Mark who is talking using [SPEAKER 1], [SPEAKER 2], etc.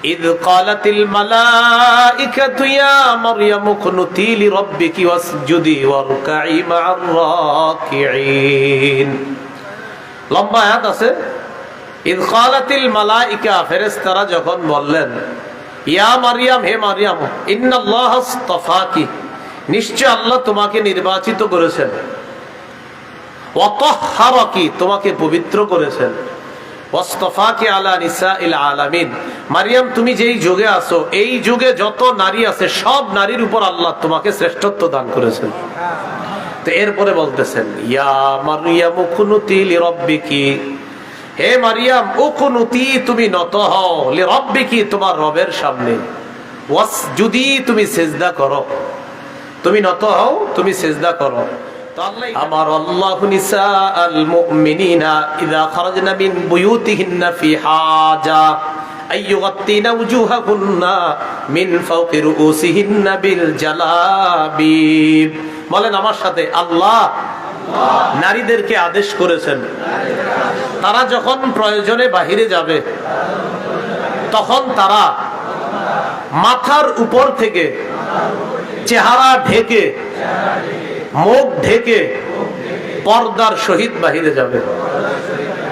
[SPEAKER 1] إذ قالت الملائكة يا مريم اقنتي لربك واسجدي واركعي مع الراكعين লম্বা আয়াত আছে إذ قالت الملائكة ফেরেশতারা যখন বললেন ইয়া মারিয়াম হে মারিয়াম ইন্নাল্লাহ আসতাফাকি নিশ্চয় আল্লাহ তোমাকে নির্বাচিত করেছেন ওয়া তাহহারাকি তোমাকে পবিত্র করেছেন ওয়াসতাফাকি আলা নিসাইল আলামিন মারিয়াম তুমি যেই যুগে আছো এই যুগে যত নারী আছে সব নারীর উপর আল্লাহ তোমাকে শ্রেষ্ঠত্ব দান করেছেন তো এরপরে বলতেছেন ইয়া মারিয়াম কুনুতি লিরাব্বিকি হে মারিয়াম উকুনুতি তুমি নত হও লিরাব্বিকি তোমার রবের সামনে ওয়াসজুদি তুমি সিজদা করো তুমি নত হও তুমি সিজদা করো আমার আল্লাহু নিসাআল মুমিনিনা ইযা খারাজনা মিন বুয়ুতিহিন্না ফি হাজা আইয়ুগাত্তিনা ওয়ুজুহাকুন্না মিন ফাওকি রুউসিহিন্না বিল জালাবিব বলেন আমার সাথে আল্লাহ নারীদেরকে আদেশ করেছেন তারা যখন প্রয়োজনে বাহিরে যাবে তখন তারা মাথার উপর থেকে চেহারা ঢেকে মুখ ঢেকে পর্দার সহিত বাহিরে যাবে